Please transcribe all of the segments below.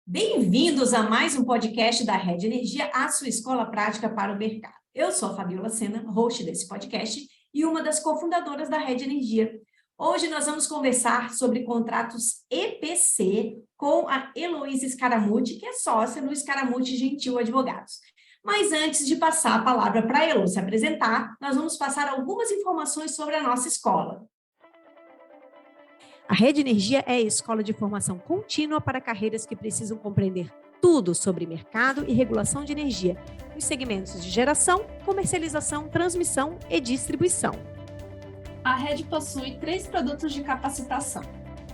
Bem-vindos a mais um podcast da Rede Energia, a sua escola prática para o mercado. Eu sou a Fabiola Sena, host desse podcast e uma das cofundadoras da Rede Energia. Hoje nós vamos conversar sobre contratos EPC com a Heloísa Scaramucci, que é sócia no Scaramucci Gentil Advogados. Mas antes de passar a palavra para a Elo se apresentar, nós vamos passar algumas informações sobre a nossa escola. A Rede Energia é a escola de formação contínua para carreiras que precisam compreender tudo sobre mercado e regulação de energia, nos segmentos de geração, comercialização, transmissão e distribuição. A Rede possui 3 produtos de capacitação: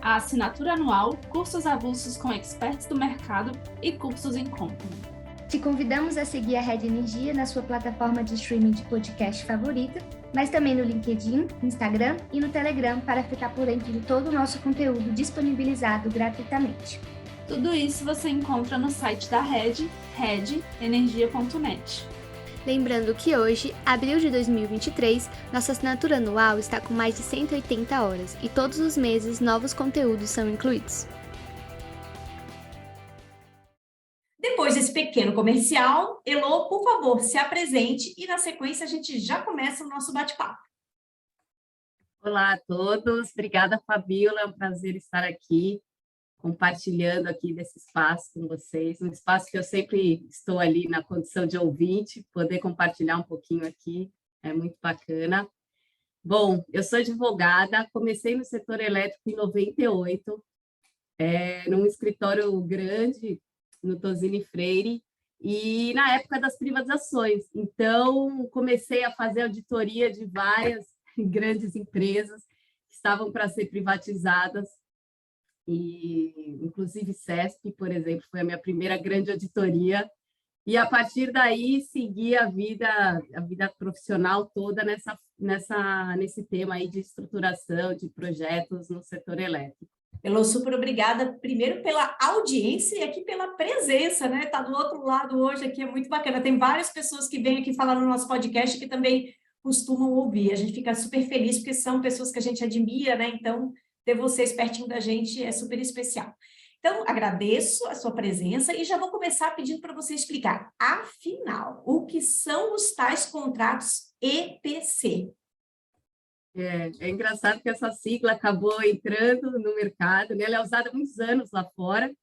a assinatura anual, cursos avulsos com experts do mercado e cursos em company. Te convidamos a seguir a Rede Energia na sua plataforma de streaming de podcast favorita, mas também no LinkedIn, Instagram e no Telegram para ficar por dentro de todo o nosso conteúdo disponibilizado gratuitamente. Tudo isso você encontra no site da Rede, redenergia.net. Lembrando que hoje, abril de 2023, nossa assinatura anual está com mais de 180 horas e todos os meses novos conteúdos são incluídos. Depois desse pequeno comercial, Elo, por favor, se apresente e na sequência a gente já começa o nosso bate-papo. Olá a todos, obrigada Fabiola, é um prazer estar aqui, compartilhando aqui desse espaço com vocês, um espaço que eu sempre estou ali na condição de ouvinte, poder compartilhar um pouquinho aqui, é muito bacana. Bom, eu sou advogada, comecei no setor elétrico em 98, num escritório grande, no Tozini Freire, e na época das privatizações. Então, comecei a fazer auditoria de várias grandes empresas que estavam para ser privatizadas, e inclusive CESP, por exemplo, foi a minha primeira grande auditoria, e a partir daí segui a vida profissional toda nesse tema aí de estruturação de projetos no setor elétrico. Elo, super obrigada, primeiro pela audiência e aqui pela presença, né? Tá do outro lado hoje aqui, é muito bacana. Tem várias pessoas que vêm aqui falar no nosso podcast que também costumam ouvir. A gente fica super feliz porque são pessoas que a gente admira, né? Então, ter vocês pertinho da gente é super especial. Então, agradeço a sua presença e já vou começar pedindo para você explicar, afinal, o que são os tais contratos EPC? É engraçado que essa sigla acabou entrando no mercado, né? Ela é usada há muitos anos lá fora,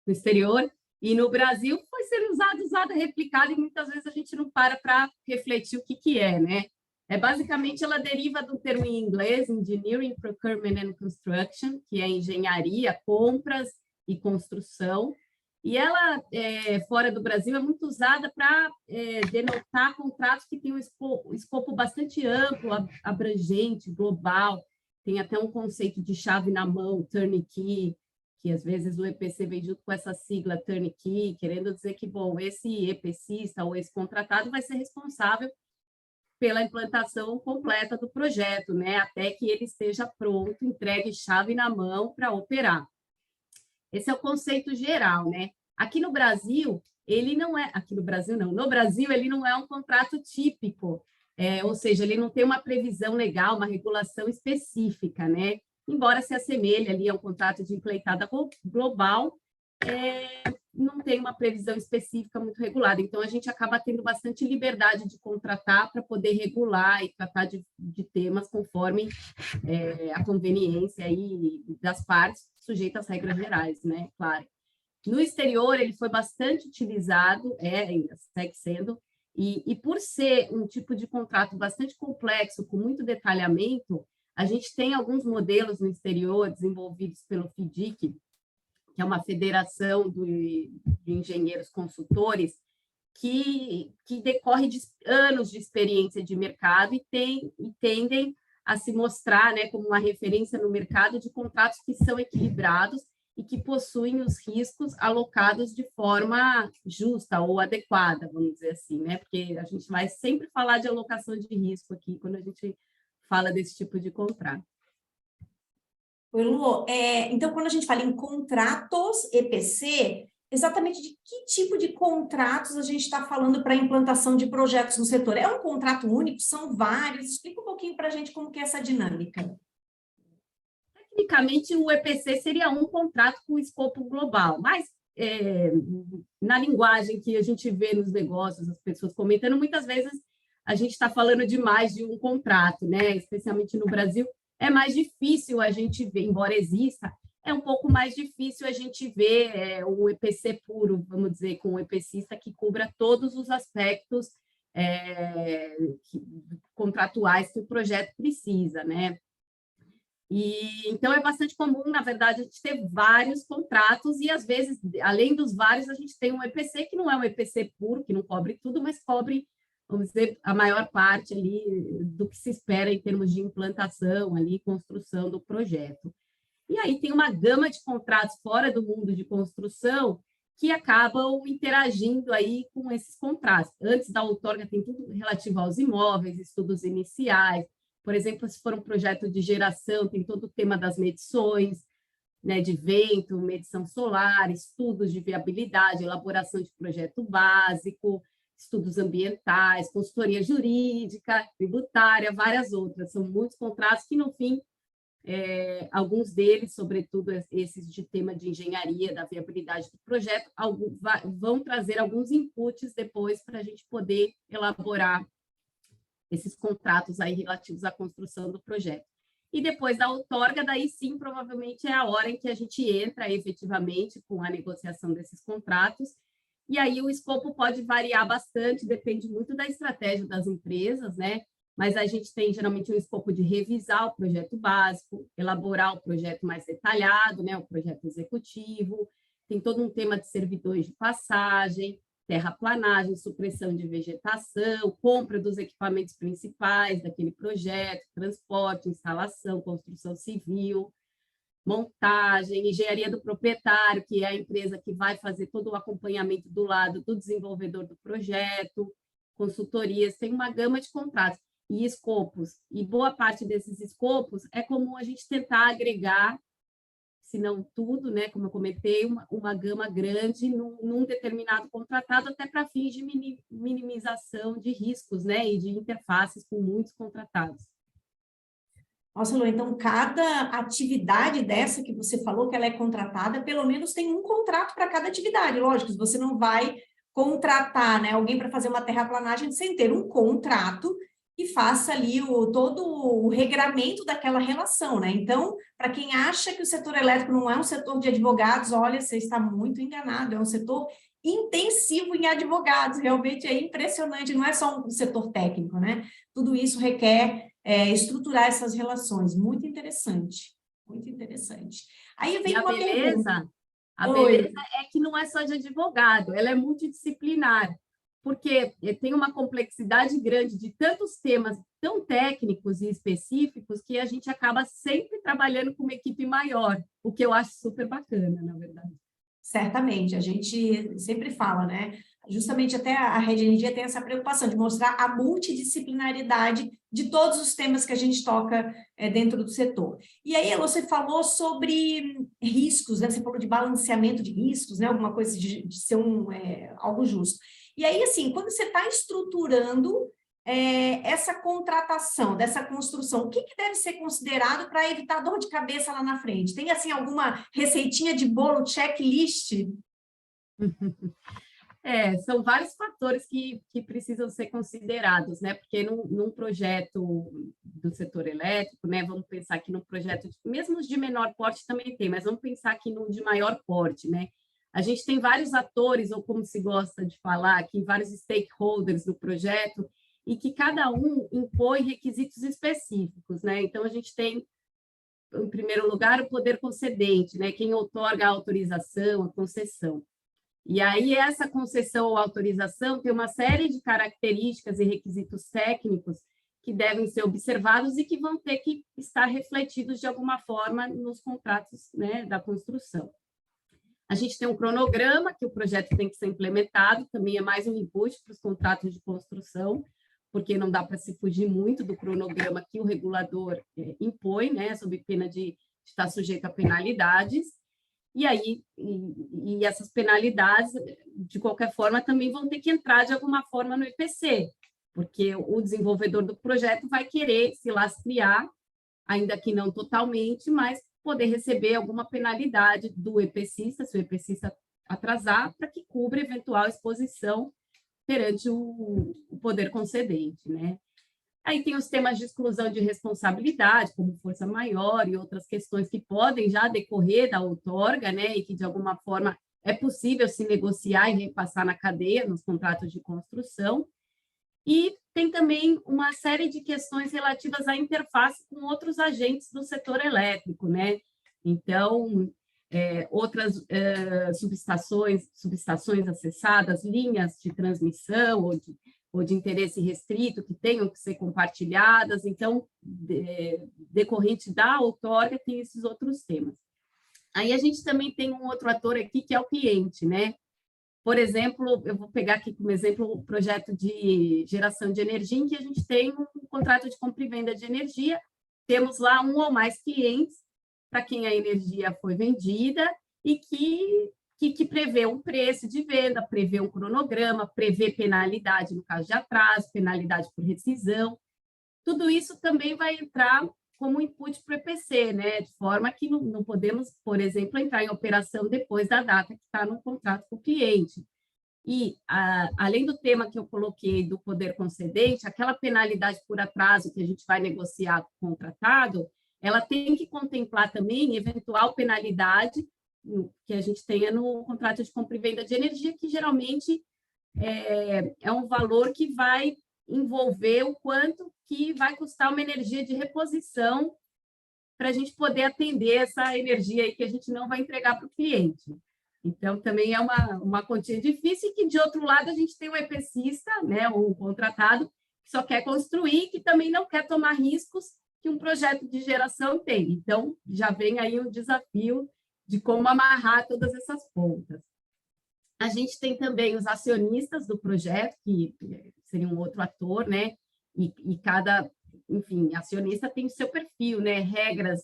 no exterior, e no Brasil foi sendo usada, replicada, e muitas vezes a gente não para refletir o que é, né? Basicamente, ela deriva do termo em inglês, Engineering, Procurement and Construction, que é engenharia, compras e construção, e ela, fora do Brasil, é muito usada para denotar contratos que têm um escopo bastante amplo, abrangente, global. Tem até um conceito de chave na mão, turnkey, que às vezes o EPC vem junto com essa sigla turnkey, querendo dizer que, bom, esse EPCista ou esse contratado vai ser responsável pela implantação completa do projeto, né? Até que ele esteja pronto, entregue chave na mão para operar. Esse é o conceito geral, né? Aqui no Brasil, ele não é... Aqui no Brasil, não. No Brasil, ele não é um contrato típico, ou seja, ele não tem uma previsão legal, uma regulação específica, né? Embora se assemelhe ali a um contrato de empreitada global, não tem uma previsão específica muito regulada. Então, a gente acaba tendo bastante liberdade de contratar para poder regular e tratar de temas conforme a conveniência aí das partes, sujeito às regras gerais, né? Claro. No exterior, ele foi bastante utilizado, ainda segue sendo, e por ser um tipo de contrato bastante complexo, com muito detalhamento, a gente tem alguns modelos no exterior desenvolvidos pelo FIDIC, que é uma federação de engenheiros consultores, que decorre de anos de experiência de mercado e tendem a se mostrar, né, como uma referência no mercado de contratos que são equilibrados e que possuem os riscos alocados de forma justa ou adequada, vamos dizer assim, né? Porque a gente vai sempre falar de alocação de risco aqui quando a gente fala desse tipo de contrato. Elo, então, quando a gente fala em contratos EPC, exatamente de que tipo de contratos a gente está falando para a implantação de projetos no setor? É um contrato único? São vários? Explica um pouquinho para a gente como que é essa dinâmica. Tecnicamente, o EPC seria um contrato com escopo global, mas na linguagem que a gente vê nos negócios, as pessoas comentando, muitas vezes a gente está falando de mais de um contrato, né? Especialmente no Brasil, é mais difícil a gente ver, embora exista, é um pouco mais difícil a gente ver o EPC puro, vamos dizer, com o EPCista que cubra todos os aspectos contratuais que o projeto precisa, né? E, então, é bastante comum, na verdade, a gente ter vários contratos e, às vezes, além dos vários, a gente tem um EPC que não é um EPC puro, que não cobre tudo, mas cobre, vamos dizer, a maior parte ali do que se espera em termos de implantação, ali, construção do projeto. E aí tem uma gama de contratos fora do mundo de construção que acabam interagindo aí com esses contratos. Antes da outorga tem tudo relativo aos imóveis, estudos iniciais. Por exemplo, se for um projeto de geração, tem todo o tema das medições, né, de vento, medição solar, estudos de viabilidade, elaboração de projeto básico, estudos ambientais, consultoria jurídica, tributária, várias outras. São muitos contratos que, no fim, alguns deles, sobretudo esses de tema de engenharia, da viabilidade do projeto, vão trazer alguns inputs depois para a gente poder elaborar esses contratos aí relativos à construção do projeto. E depois da outorga, daí sim, provavelmente é a hora em que a gente entra efetivamente com a negociação desses contratos, e aí o escopo pode variar bastante, depende muito da estratégia das empresas, né? Mas a gente tem geralmente um escopo de revisar o projeto básico, elaborar o projeto mais detalhado, né? O projeto executivo, tem todo um tema de servidões de passagem, terraplanagem, supressão de vegetação, compra dos equipamentos principais daquele projeto, transporte, instalação, construção civil, montagem, engenharia do proprietário, que é a empresa que vai fazer todo o acompanhamento do lado do desenvolvedor do projeto, consultorias, tem uma gama de contratos e escopos. E boa parte desses escopos é comum a gente tentar agregar, se não tudo, né, como eu comentei, uma gama grande num determinado contratado, até para fins de minimização de riscos, né, e de interfaces com muitos contratados. Nossa, Lu, então cada atividade dessa que você falou que ela é contratada, pelo menos tem um contrato para cada atividade. Lógico, você não vai contratar, né, alguém para fazer uma terraplanagem sem ter um contrato e faça ali todo o regramento daquela relação, né? Então, para quem acha que o setor elétrico não é um setor de advogados, olha, você está muito enganado, é um setor intensivo em advogados, realmente é impressionante, não é só um setor técnico, né? Tudo isso requer estruturar essas relações, muito interessante, muito interessante. Aí vem uma pergunta. A beleza é que não é só de advogado, ela é multidisciplinar, porque tem uma complexidade grande de tantos temas tão técnicos e específicos que a gente acaba sempre trabalhando com uma equipe maior, o que eu acho super bacana, na verdade. Certamente, a gente sempre fala, né? Justamente até a Rede Energia tem essa preocupação de mostrar a multidisciplinaridade de todos os temas que a gente toca dentro do setor. E aí você falou sobre riscos, né? Você falou de balanceamento de riscos, né? Alguma coisa de ser algo justo. E aí, assim, quando você está estruturando essa contratação, dessa construção, o que deve ser considerado para evitar dor de cabeça lá na frente? Tem, assim, alguma receitinha de bolo, checklist? São vários fatores que precisam ser considerados, né? Porque num projeto do setor elétrico, né? Vamos pensar que num projeto, mesmo os de menor porte também tem, mas vamos pensar que num de maior porte, né? A gente tem vários atores, ou como se gosta de falar aqui, vários stakeholders do projeto, e que cada um impõe requisitos específicos, né? Então, a gente tem, em primeiro lugar, o poder concedente, né? Quem outorga a autorização, a concessão. E aí, essa concessão ou autorização tem uma série de características e requisitos técnicos que devem ser observados e que vão ter que estar refletidos de alguma forma nos contratos, né, da construção. A gente tem um cronograma que o projeto tem que ser implementado, também é mais um input para os contratos de construção, porque não dá para se fugir muito do cronograma que o regulador impõe, né, sob pena de estar sujeito a penalidades. E aí, e essas penalidades, de qualquer forma, também vão ter que entrar de alguma forma no EPC, porque o desenvolvedor do projeto vai querer se lastrear, ainda que não totalmente, mas poder receber alguma penalidade do EPCista, se o EPCista atrasar para que cubra eventual exposição perante o poder concedente, né? Aí tem os temas de exclusão de responsabilidade, como força maior e outras questões que podem já decorrer da outorga, né? E que, de alguma forma, é possível se negociar e repassar na cadeia, nos contratos de construção. E tem também uma série de questões relativas à interface com outros agentes do setor elétrico, né? Então, outras subestações acessadas, linhas de transmissão ou de interesse restrito que tenham que ser compartilhadas. Então, decorrente da outorga, tem esses outros temas. Aí a gente também tem um outro ator aqui, que é o cliente, né? Por exemplo, eu vou pegar aqui como exemplo o projeto de geração de energia, em que a gente tem um contrato de compra e venda de energia, temos lá um ou mais clientes para quem a energia foi vendida e que prevê um preço de venda, prevê um cronograma, prevê penalidade no caso de atraso, penalidade por rescisão. Tudo isso também vai entrar como input para o EPC, né? De forma que não podemos, por exemplo, entrar em operação depois da data que está no contrato com o cliente. E, além do tema que eu coloquei do poder concedente, aquela penalidade por atraso que a gente vai negociar com o contratado, ela tem que contemplar também eventual penalidade que a gente tenha no contrato de compra e venda de energia, que geralmente é um valor que vai envolver o quanto que vai custar uma energia de reposição para a gente poder atender essa energia aí que a gente não vai entregar para o cliente. Então, também é uma quantia difícil e que, de outro lado, a gente tem um EPCista, né, um contratado, que só quer construir, que também não quer tomar riscos que um projeto de geração tem. Então, já vem aí um desafio de como amarrar todas essas pontas. A gente tem também os acionistas do projeto, que seria um outro ator, né? E cada, enfim, acionista tem o seu perfil, né? Regras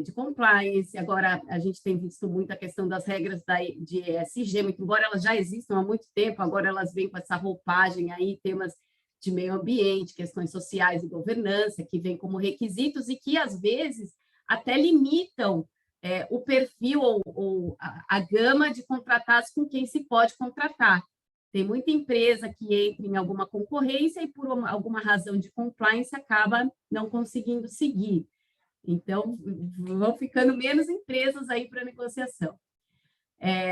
de compliance. Agora, a gente tem visto muito a questão das regras de ESG, muito embora elas já existam há muito tempo, agora elas vêm com essa roupagem aí, temas de meio ambiente, questões sociais e governança, que vêm como requisitos e que, às vezes, até limitam o perfil ou a gama de contratados com quem se pode contratar. Tem muita empresa que entra em alguma concorrência e, por alguma razão de compliance, acaba não conseguindo seguir. Então, vão ficando menos empresas aí para negociação.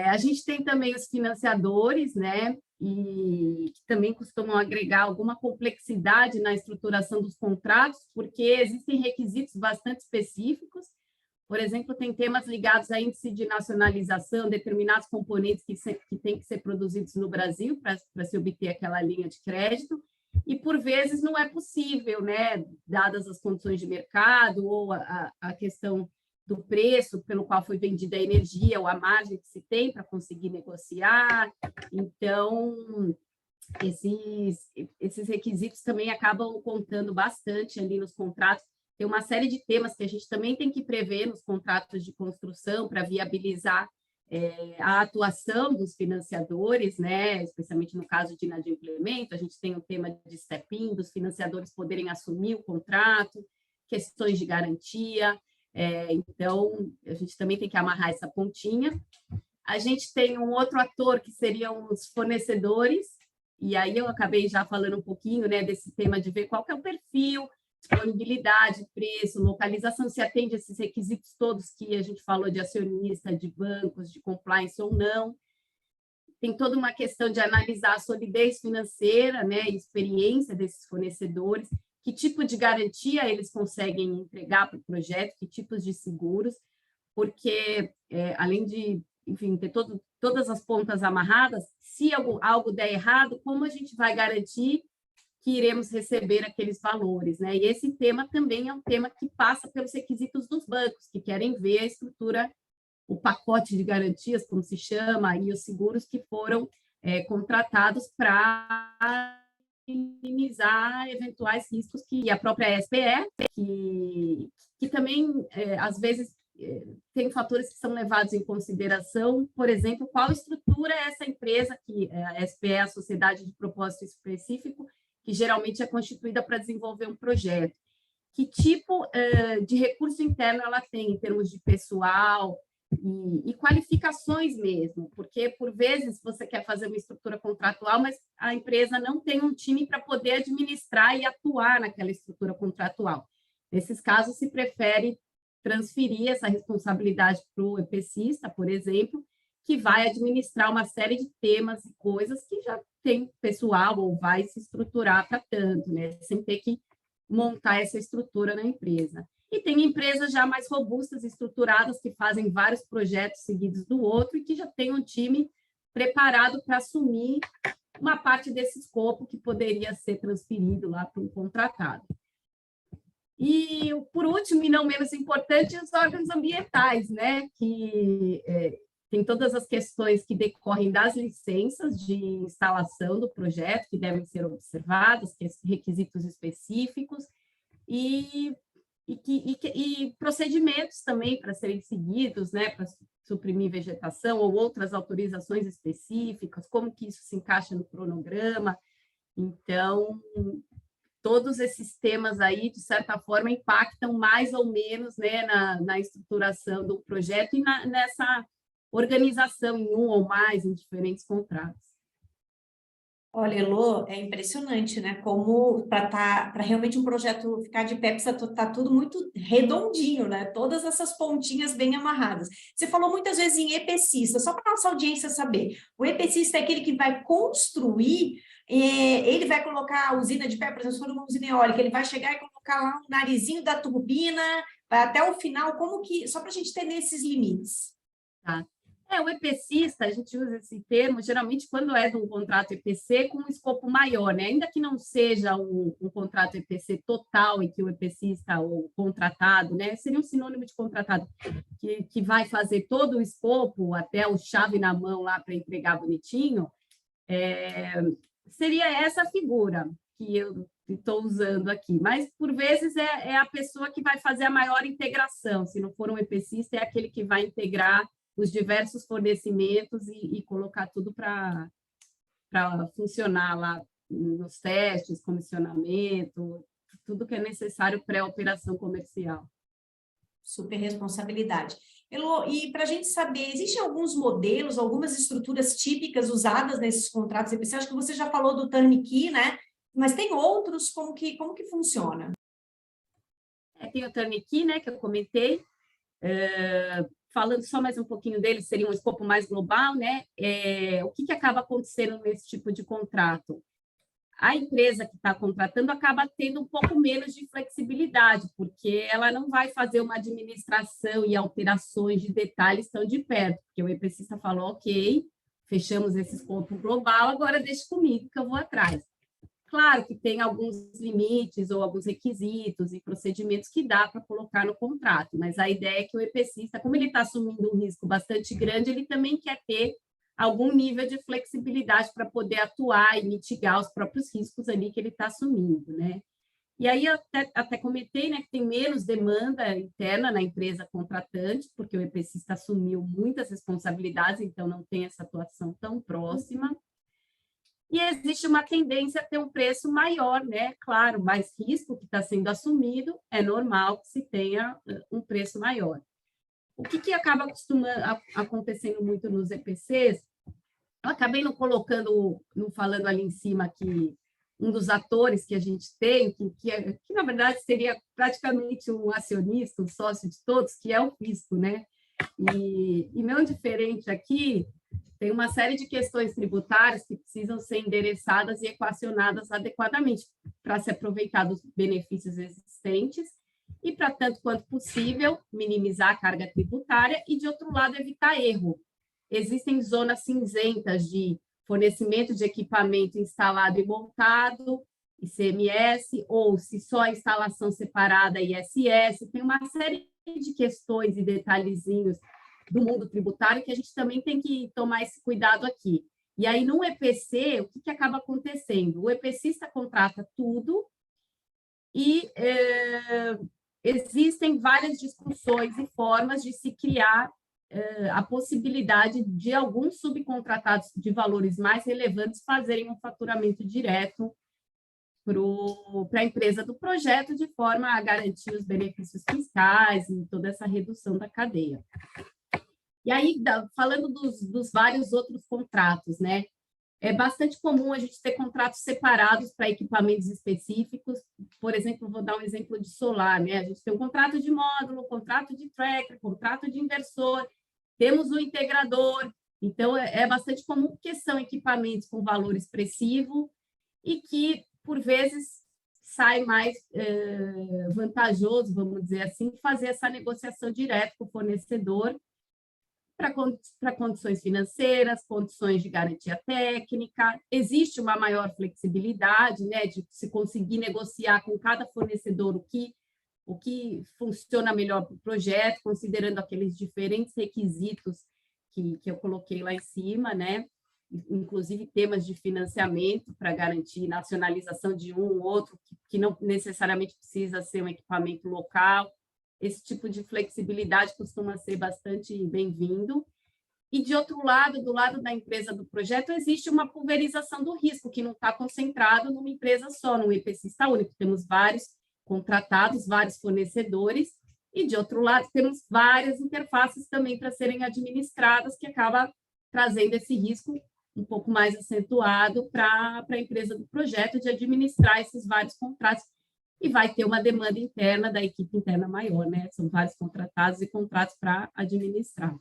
A gente tem também os financiadores, né? E que também costumam agregar alguma complexidade na estruturação dos contratos, porque existem requisitos bastante específicos. Por exemplo, tem temas ligados a índice de nacionalização, determinados componentes que têm que ser produzidos no Brasil para se obter aquela linha de crédito, e por vezes não é possível, né, dadas as condições de mercado ou a questão do preço pelo qual foi vendida a energia ou a margem que se tem para conseguir negociar. Então, esses requisitos também acabam contando bastante ali nos contratos. Tem uma série de temas que a gente também tem que prever nos contratos de construção para viabilizar a atuação dos financiadores, né? Especialmente no caso de inadimplemento, a gente tem o tema de step-in, dos financiadores poderem assumir o contrato, questões de garantia. Então, a gente também tem que amarrar essa pontinha. A gente tem um outro ator que seriam os fornecedores, e aí eu acabei já falando um pouquinho, né, desse tema de ver qual que é o perfil, disponibilidade, preço, localização, se atende a esses requisitos todos que a gente falou de acionista, de bancos, de compliance ou não. Tem toda uma questão de analisar a solidez financeira, né, e experiência desses fornecedores, que tipo de garantia eles conseguem entregar para o projeto, que tipos de seguros, porque, além de, enfim, ter todas as pontas amarradas, se algo der errado, como a gente vai garantir que iremos receber aqueles valores, né? E esse tema também é um tema que passa pelos requisitos dos bancos, que querem ver a estrutura, o pacote de garantias, como se chama, e os seguros que foram contratados para minimizar eventuais riscos que a própria SPE, que também, às vezes, tem fatores que são levados em consideração, por exemplo, qual estrutura é essa empresa, que a SPE é a Sociedade de Propósito Específico, que geralmente é constituída para desenvolver um projeto. Que tipo de recurso interno ela tem, em termos de pessoal, e qualificações mesmo, porque, por vezes, você quer fazer uma estrutura contratual, mas a empresa não tem um time para poder administrar e atuar naquela estrutura contratual. Nesses casos, se prefere transferir essa responsabilidade para o EPCista, por exemplo, que vai administrar uma série de temas e coisas que já tem pessoal ou vai se estruturar para tanto, né? Sem ter que montar essa estrutura na empresa. E tem empresas já mais robustas, estruturadas, que fazem vários projetos seguidos do outro e que já tem um time preparado para assumir uma parte desse escopo que poderia ser transferido lá para um contratado. E, por último, e não menos importante, os órgãos ambientais, né? Que tem todas as questões que decorrem das licenças de instalação do projeto, que devem ser observadas, requisitos específicos, e procedimentos também para serem seguidos, né, para suprimir vegetação ou outras autorizações específicas, como que isso se encaixa no cronograma. Então, todos esses temas aí, de certa forma, impactam mais ou menos, né, na estruturação do projeto e nessa organização em um ou mais, em diferentes contratos. Olha, Elô, é impressionante, né? Como para realmente um projeto ficar de pé, precisa estar tudo muito redondinho, né? Todas essas pontinhas bem amarradas. Você falou muitas vezes em EPCista, só para a nossa audiência saber. O EPCista é aquele que vai construir, ele vai colocar a usina de pé, por exemplo, se for uma usina eólica, ele vai chegar e colocar lá o narizinho da turbina, vai até o final, como que, só para a gente ter nesses limites. Tá. O EPCista, a gente usa esse termo, geralmente, quando é de um contrato EPC com um escopo maior, né? Ainda que não seja um contrato EPC total, em que o EPCista, ou contratado, né? Seria um sinônimo de contratado, que vai fazer todo o escopo, até o chave na mão lá para entregar bonitinho, seria essa figura que eu estou usando aqui. Mas, por vezes, é a pessoa que vai fazer a maior integração. Se não for um EPCista, é aquele que vai integrar os diversos fornecimentos e colocar tudo para funcionar lá nos testes, comissionamento, tudo que é necessário pré-operação comercial. Super responsabilidade. Elô, e para a gente saber, existem alguns modelos, algumas estruturas típicas usadas nesses contratos EPC? Acho que você já falou do turnkey, né? Mas tem outros, como que funciona? Tem o turnkey, né, que eu comentei. Falando só mais um pouquinho dele, seria um escopo mais global, né? O que acaba acontecendo nesse tipo de contrato? A empresa que está contratando acaba tendo um pouco menos de flexibilidade, porque ela não vai fazer uma administração e alterações de detalhes tão de perto, porque o EPCista falou, ok, fechamos esse escopo global, agora deixa comigo que eu vou atrás. Claro que tem alguns limites ou alguns requisitos e procedimentos que dá para colocar no contrato, mas a ideia é que o EPCista, como ele está assumindo um risco bastante grande, ele também quer ter algum nível de flexibilidade para poder atuar e mitigar os próprios riscos ali que ele está assumindo, né? E aí eu até comentei, né, que tem menos demanda interna na empresa contratante, porque o EPCista assumiu muitas responsabilidades, então não tem essa atuação tão próxima. E existe uma tendência a ter um preço maior, né? Claro, mais risco que está sendo assumido, é normal que se tenha um preço maior. O que acaba acontecendo muito nos EPCs, eu acabei não falando ali em cima que um dos atores que a gente tem, que na verdade seria praticamente um acionista, um sócio de todos, que é o fisco, né? E não diferente aqui, tem uma série de questões tributárias que precisam ser endereçadas e equacionadas adequadamente para se aproveitar dos benefícios existentes e, para tanto quanto possível, minimizar a carga tributária e, de outro lado, evitar erro. Existem zonas cinzentas de fornecimento de equipamento instalado e montado, ICMS, ou se só a instalação separada, ISS. Tem uma série de questões e detalhezinhos do mundo tributário que a gente também tem que tomar esse cuidado aqui. E aí, no EPC, o que acaba acontecendo? O EPCista contrata tudo e existem várias discussões e formas de se criar a possibilidade de alguns subcontratados de valores mais relevantes fazerem um faturamento direto para a empresa do projeto, de forma a garantir os benefícios fiscais e toda essa redução da cadeia. E aí, falando dos vários outros contratos, né? É bastante comum a gente ter contratos separados para equipamentos específicos. Por exemplo, vou dar um exemplo de solar, né? A gente tem um contrato de módulo, contrato de tracker, contrato de inversor, temos o integrador. Então, é bastante comum porque são equipamentos com valor expressivo e que, por vezes, sai mais vantajoso, vamos dizer assim, fazer essa negociação direta com o fornecedor para condições financeiras, condições de garantia técnica. Existe uma maior flexibilidade, né, de se conseguir negociar com cada fornecedor o que funciona melhor para o projeto, considerando aqueles diferentes requisitos que eu coloquei lá em cima, né? Inclusive temas de financiamento para garantir nacionalização de um ou outro, que não necessariamente precisa ser um equipamento local. Esse tipo de flexibilidade costuma ser bastante bem-vindo. E, de outro lado, do lado da empresa do projeto, existe uma pulverização do risco, que não está concentrado numa empresa só, num EPCista único. Temos vários contratados, vários fornecedores, e, de outro lado, temos várias interfaces também para serem administradas, que acaba trazendo esse risco um pouco mais acentuado para a empresa do projeto de administrar esses vários contratos, e vai ter uma demanda interna da equipe interna maior, né? São vários contratados e contratos para administrar.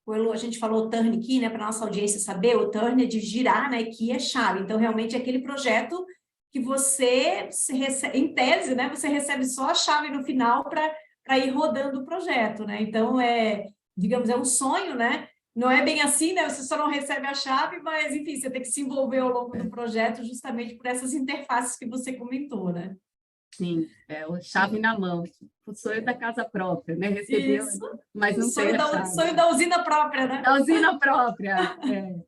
O Elo, a gente falou o turn key, né, para a nossa audiência saber, o turn é de girar, né, key é chave, então realmente é aquele projeto que você recebe, em tese, né, você recebe só a chave no final para ir rodando o projeto, né, então digamos, é um sonho, né, não é bem assim, né, você só não recebe a chave, mas enfim, você tem que se envolver ao longo do projeto justamente por essas interfaces que você comentou, né. Sim, é a chave na mão, o sonho da casa própria, né? Recebeu, mas não tem a chave. Sonho da usina própria, né? Da usina própria, é.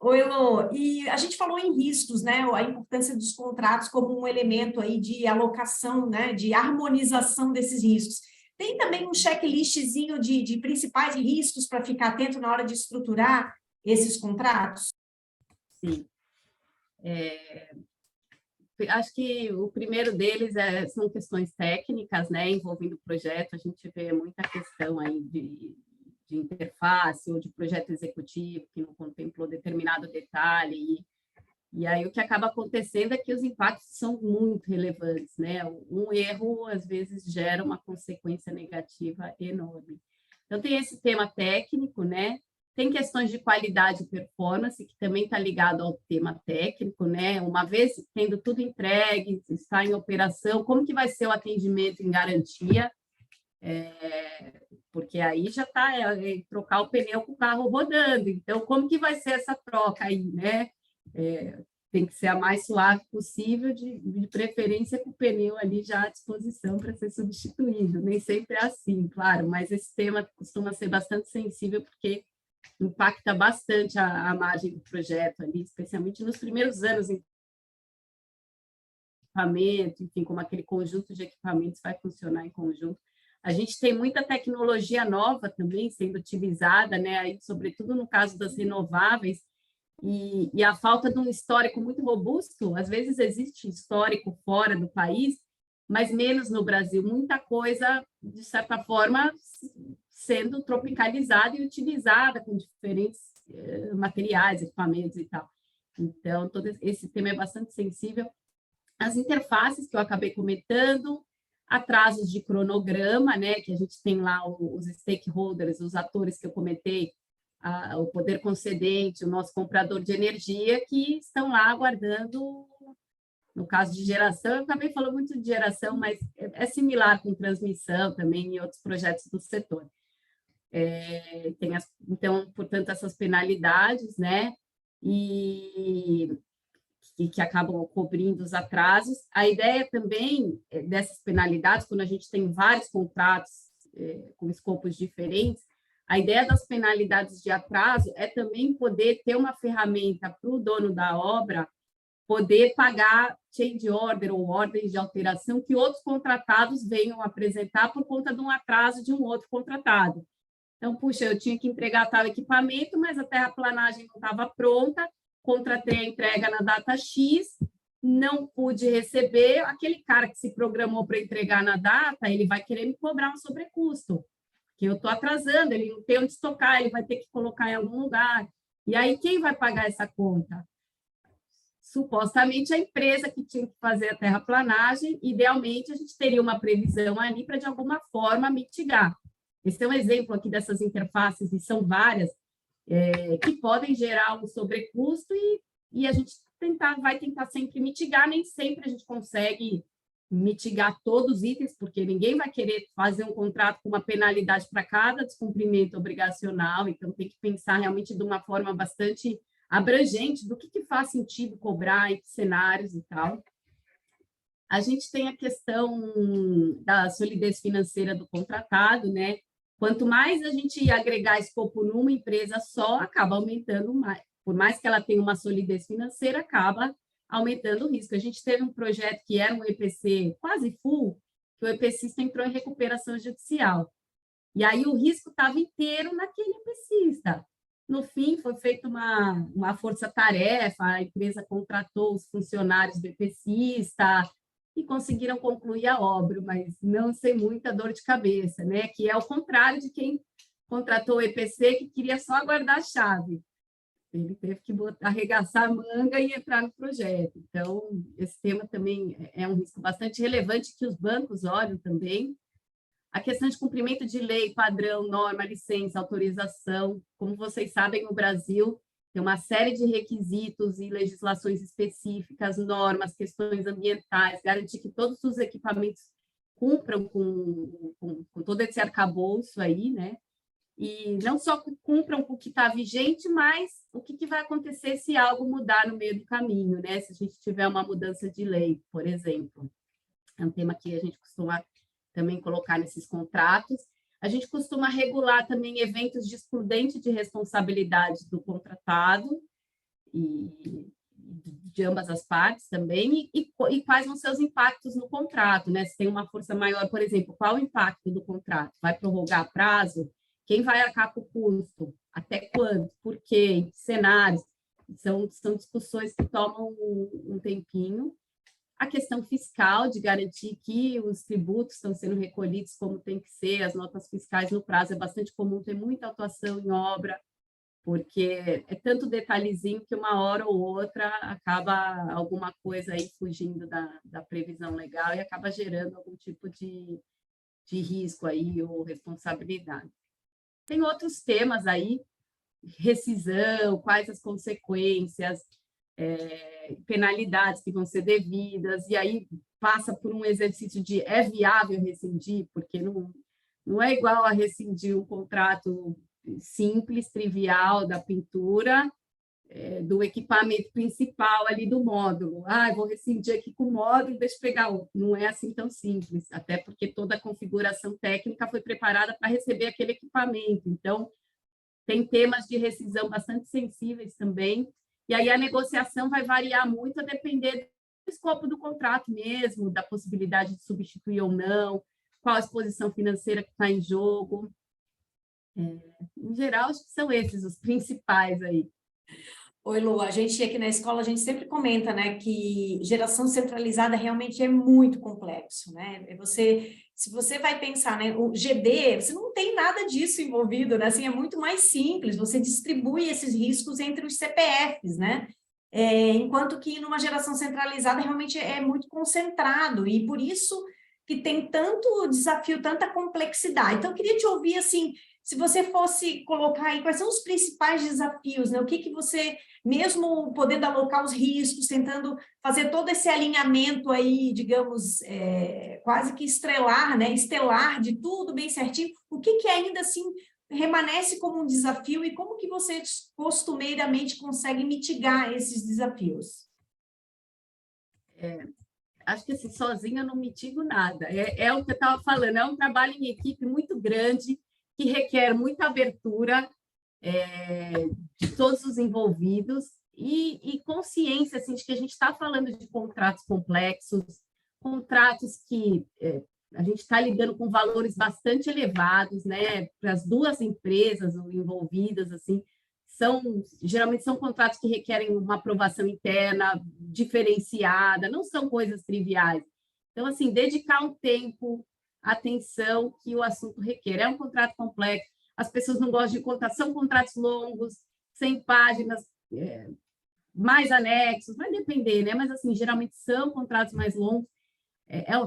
Oi, Elô, e a gente falou em riscos, né? A importância dos contratos como um elemento aí de alocação, né? De harmonização desses riscos. Tem também um checklistzinho de principais riscos para ficar atento na hora de estruturar esses contratos? Sim. Acho que o primeiro deles são questões técnicas, né, envolvendo o projeto. A gente vê muita questão aí de interface ou de projeto executivo que não contemplou determinado detalhe. E aí o que acaba acontecendo é que os impactos são muito relevantes, né? Um erro, às vezes, gera uma consequência negativa enorme. Então, tem esse tema técnico, né? Tem questões de qualidade e performance, que também está ligado ao tema técnico, né? Uma vez tendo tudo entregue, está em operação, como que vai ser o atendimento em garantia? Porque aí já está trocar o pneu com o carro rodando. Então, como que vai ser essa troca aí, né? Tem que ser a mais suave possível, de preferência com o pneu ali já à disposição para ser substituído. Nem sempre é assim, claro, mas esse tema costuma ser bastante sensível, porque impacta bastante a margem do projeto ali, especialmente nos primeiros anos em equipamento, enfim, como aquele conjunto de equipamentos vai funcionar em conjunto. A gente tem muita tecnologia nova também sendo utilizada, né, aí, sobretudo no caso das renováveis, e a falta de um histórico muito robusto. Às vezes existe histórico fora do país, mas menos no Brasil. Muita coisa, de certa forma, sendo tropicalizada e utilizada com diferentes materiais, equipamentos e tal. Então, todo esse tema é bastante sensível. As interfaces que eu acabei comentando, atrasos de cronograma, né, que a gente tem lá os stakeholders, os atores que eu comentei, o poder concedente, o nosso comprador de energia, que estão lá aguardando. No caso de geração, eu acabei falando muito de geração, mas é similar com transmissão também e outros projetos do setor. Então, portanto, essas penalidades, né, e que acabam cobrindo os atrasos. A ideia também dessas penalidades, quando a gente tem vários contratos com escopos diferentes, a ideia das penalidades de atraso é também poder ter uma ferramenta para o dono da obra poder pagar change order ou ordens de alteração que outros contratados venham apresentar por conta de um atraso de um outro contratado. Então, puxa, eu tinha que entregar tal equipamento, mas a terraplanagem não estava pronta, contratei a entrega na data X, não pude receber, aquele cara que se programou para entregar na data, ele vai querer me cobrar um sobrecusto. porque eu estou atrasando, ele não tem onde estocar, ele vai ter que colocar em algum lugar. E aí, quem vai pagar essa conta? Supostamente a empresa que tinha que fazer a terraplanagem, idealmente a gente teria uma previsão ali para, de alguma forma, mitigar. Esse é um exemplo aqui dessas interfaces, e são várias, que podem gerar um sobrecusto e a gente vai tentar sempre mitigar, nem sempre a gente consegue mitigar todos os itens, porque ninguém vai querer fazer um contrato com uma penalidade para cada descumprimento obrigacional, então tem que pensar realmente de uma forma bastante abrangente do que faz sentido cobrar, em que cenários e tal. A gente tem a questão da solidez financeira do contratado, né? Quanto mais a gente agregar escopo numa empresa só, acaba aumentando mais. Por mais que ela tenha uma solidez financeira, acaba aumentando o risco. A gente teve um projeto que era um EPC quase full, que o EPCista entrou em recuperação judicial. E aí o risco estava inteiro naquele EPCista. No fim, foi feita uma força-tarefa, a empresa contratou os funcionários do EPCista e conseguiram concluir a obra, mas não sem muita dor de cabeça, né? Que é o contrário de quem contratou o EPC, que queria só aguardar a chave. Ele teve que arregaçar a manga e entrar no projeto. Então, esse tema também é um risco bastante relevante que os bancos olham também. A questão de cumprimento de lei, padrão, norma, licença, autorização. Como vocês sabem, no Brasil, tem uma série de requisitos e legislações específicas, normas, questões ambientais, garantir que todos os equipamentos cumpram com todo esse arcabouço aí, né? E não só cumpram com o que está vigente, mas o que vai acontecer se algo mudar no meio do caminho, né? Se a gente tiver uma mudança de lei, por exemplo. É um tema que a gente costuma também colocar nesses contratos. A gente costuma regular também eventos de excludente de responsabilidade do contratado e de ambas as partes também, e quais vão ser os impactos no contrato, né? Se tem uma força maior, por exemplo, qual o impacto do contrato? Vai prorrogar prazo? Quem vai arcar com o custo? Até quando? Por quê? Em que cenários? São discussões que tomam um tempinho. A questão fiscal, de garantir que os tributos estão sendo recolhidos como tem que ser, as notas fiscais no prazo, é bastante comum ter muita atuação em obra, porque é tanto detalhezinho que uma hora ou outra acaba alguma coisa aí fugindo da previsão legal e acaba gerando algum tipo de risco aí ou responsabilidade. Tem outros temas aí, rescisão, quais as consequências, penalidades que vão ser devidas, e aí passa por um exercício de é viável rescindir, porque não é igual a rescindir um contrato simples, trivial da pintura, do equipamento principal ali do módulo. Vou rescindir aqui com o módulo, deixa eu pegar outro. Não é assim tão simples, até porque toda a configuração técnica foi preparada para receber aquele equipamento. Então, tem temas de rescisão bastante sensíveis também, e aí a negociação vai variar muito a depender do escopo do contrato mesmo, da possibilidade de substituir ou não, qual a exposição financeira que está em jogo. Em geral, acho que são esses os principais aí. Oi, Lu, a gente aqui na escola, a gente sempre comenta, né, que geração centralizada realmente é muito complexo, né? Se você vai pensar, né, o GD, você não tem nada disso envolvido, né? Assim, é muito mais simples, você distribui esses riscos entre os CPFs, né? Enquanto que numa geração centralizada realmente é muito concentrado, e por isso que tem tanto desafio, tanta complexidade. Então, eu queria te ouvir, assim, se você fosse colocar aí quais são os principais desafios, né? O que você, mesmo podendo alocar os riscos, tentando fazer todo esse alinhamento aí, digamos, quase que estrelar, né? Estelar de tudo bem certinho, o que ainda assim permanece como um desafio e como que você costumeiramente consegue mitigar esses desafios? Acho que assim, sozinha eu não mitigo nada. É o que eu estava falando, é um trabalho em equipe muito grande, que requer muita abertura de todos os envolvidos e consciência assim, de que a gente está falando de contratos complexos, contratos que a gente está lidando com valores bastante elevados, né, para as duas empresas envolvidas, assim, geralmente são contratos que requerem uma aprovação interna diferenciada, não são coisas triviais. Então, assim, dedicar um tempo atenção que o assunto requer. É um contrato complexo, as pessoas não gostam de contratos, são contratos longos, 100 páginas, mais anexos, vai depender, né? Mas, assim, geralmente são contratos mais longos.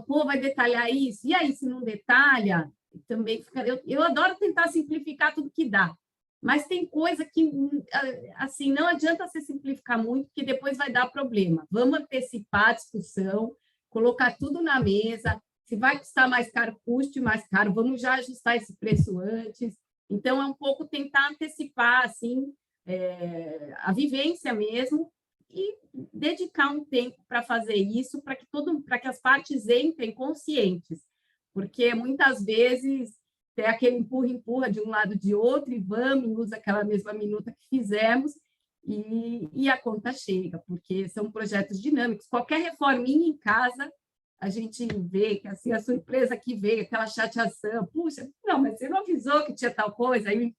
Pô, vai detalhar isso? E aí, se não detalha, também fica... Eu adoro tentar simplificar tudo que dá, mas tem coisa que, assim, não adianta se simplificar muito, porque depois vai dar problema. Vamos antecipar a discussão, colocar tudo na mesa. Se vai custar mais caro, custe mais caro. Vamos já ajustar esse preço antes. Então, é um pouco tentar antecipar, assim, a vivência mesmo e dedicar um tempo para fazer isso, para que as partes entrem conscientes, porque muitas vezes tem aquele empurra de um lado de outro e vamos, usa aquela mesma minuta que fizemos e a conta chega, porque são projetos dinâmicos. Qualquer reforminha em casa, a gente vê que assim, a sua empresa que veio, aquela chateação, puxa, não, mas você não avisou que tinha tal coisa, aí,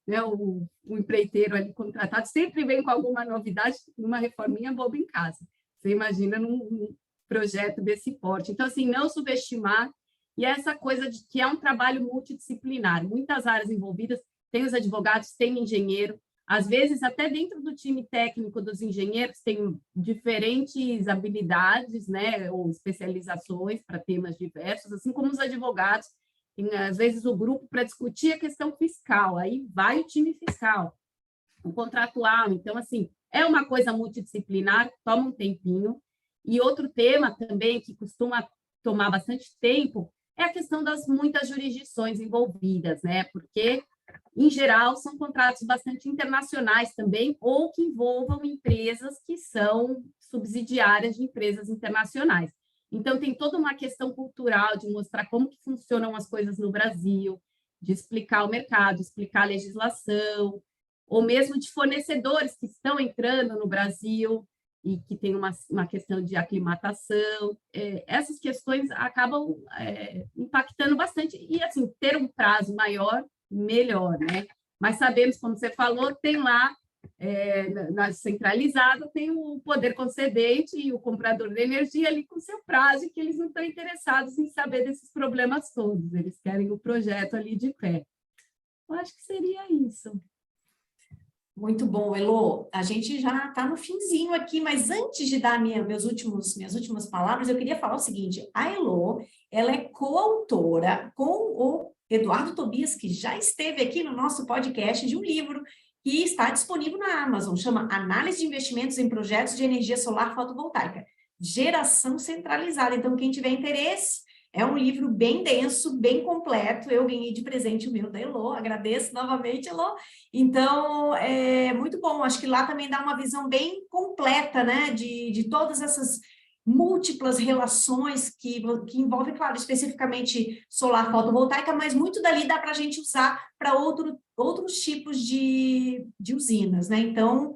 né, o empreiteiro ali contratado sempre vem com alguma novidade, numa reforminha boba em casa. Você imagina num projeto desse porte. Então, assim, não subestimar, e essa coisa de que é um trabalho multidisciplinar, muitas áreas envolvidas, tem os advogados, tem engenheiro, às vezes até dentro do time técnico dos engenheiros tem diferentes habilidades, né, ou especializações para temas diversos, assim como os advogados, tem às vezes o grupo para discutir a questão fiscal, aí vai o time fiscal, o contratual, então assim, é uma coisa multidisciplinar, toma um tempinho, e outro tema também que costuma tomar bastante tempo é a questão das muitas jurisdições envolvidas, né, porque em geral, são contratos bastante internacionais também, ou que envolvam empresas que são subsidiárias de empresas internacionais. Então, tem toda uma questão cultural de mostrar como que funcionam as coisas no Brasil, de explicar o mercado, explicar a legislação, ou mesmo de fornecedores que estão entrando no Brasil e que tem uma questão de aclimatação. Essas questões acabam impactando bastante. E, assim, ter um prazo maior melhor, né? Mas sabemos, como você falou, tem lá, na centralizada, tem o poder concedente e o comprador de energia ali com seu prazo, que eles não estão interessados em saber desses problemas todos, eles querem o projeto ali de pé. Eu acho que seria isso. Muito bom, Elô. A gente já está no finzinho aqui, mas antes de dar minhas últimas palavras, eu queria falar o seguinte: a Elô, ela é coautora com o Eduardo Tobias, que já esteve aqui no nosso podcast, de um livro que está disponível na Amazon, chama Análise de Investimentos em Projetos de Energia Solar Fotovoltaica, Geração Centralizada. Então, quem tiver interesse, é um livro bem denso, bem completo. Eu ganhei de presente o meu da Elô, agradeço novamente, Elô. Então, é muito bom. Acho que lá também dá uma visão bem completa, né, de todas essas múltiplas relações que envolvem, claro, especificamente solar fotovoltaica, mas muito dali dá para a gente usar para outros tipos de usinas, né? Então,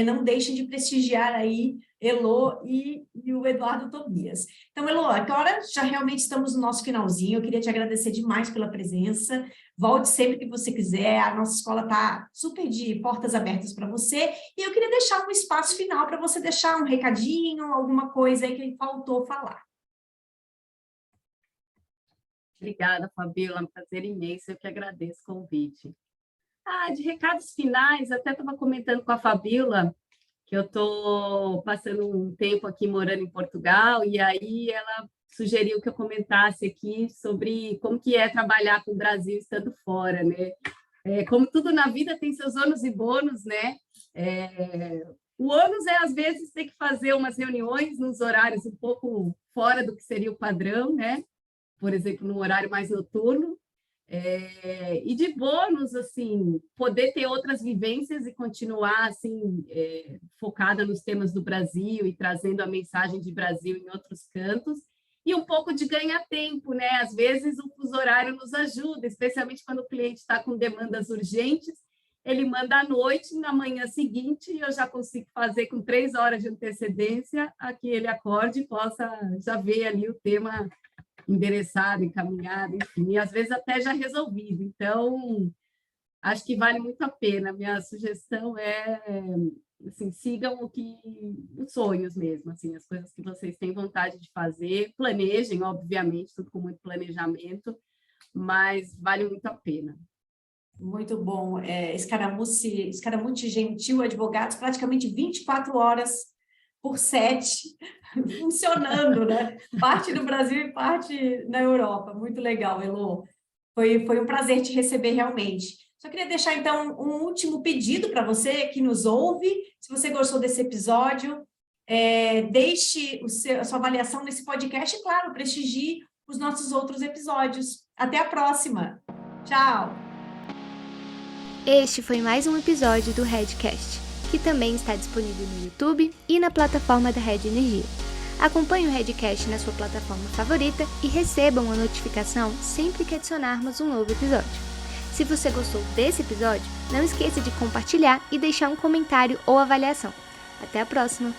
não deixem de prestigiar aí Elô e o Eduardo Tobias. Então, Elô, agora já realmente estamos no nosso finalzinho. Eu queria te agradecer demais pela presença. Volte sempre que você quiser. A nossa escola está super de portas abertas para você. E eu queria deixar um espaço final para você deixar um recadinho, alguma coisa aí que faltou falar. Obrigada, Fabíola. É um prazer imenso. Eu que agradeço o convite. De recados finais, até estava comentando com a Fabíola que eu estou passando um tempo aqui morando em Portugal, e aí ela sugeriu que eu comentasse aqui sobre como que é trabalhar com o Brasil estando fora, né? Como tudo na vida tem seus ônus e bônus, né? O ônus é, às vezes, ter que fazer umas reuniões nos horários um pouco fora do que seria o padrão, né? Por exemplo, no horário mais noturno. E de bônus, assim, poder ter outras vivências e continuar, assim, focada nos temas do Brasil e trazendo a mensagem de Brasil em outros cantos, e um pouco de ganhar tempo, né? Às vezes o fuso horário nos ajuda, especialmente quando o cliente está com demandas urgentes, ele manda à noite, na manhã seguinte, eu já consigo fazer com 3 horas de antecedência a que ele acorde e possa já ver ali o tema endereçado, encaminhado, enfim, e às vezes até já resolvido. Então, acho que vale muito a pena. Minha sugestão é assim, sigam os sonhos mesmo, assim, as coisas que vocês têm vontade de fazer, planejem, obviamente, tudo com muito planejamento, mas vale muito a pena. Muito bom. Scaramucci Gentil Advogados, praticamente 24 horas por 7, funcionando, né? Parte do Brasil e parte na Europa. Muito legal, Elô. Foi um prazer te receber realmente. Só queria deixar, então, um último pedido para você que nos ouve. Se você gostou desse episódio, deixe a sua avaliação nesse podcast e, claro, prestigie os nossos outros episódios. Até a próxima. Tchau! Este foi mais um episódio do Redcast, que também está disponível no YouTube e na plataforma da Red Energia. Acompanhe o Redcast na sua plataforma favorita e receba uma notificação sempre que adicionarmos um novo episódio. Se você gostou desse episódio, não esqueça de compartilhar e deixar um comentário ou avaliação. Até a próxima!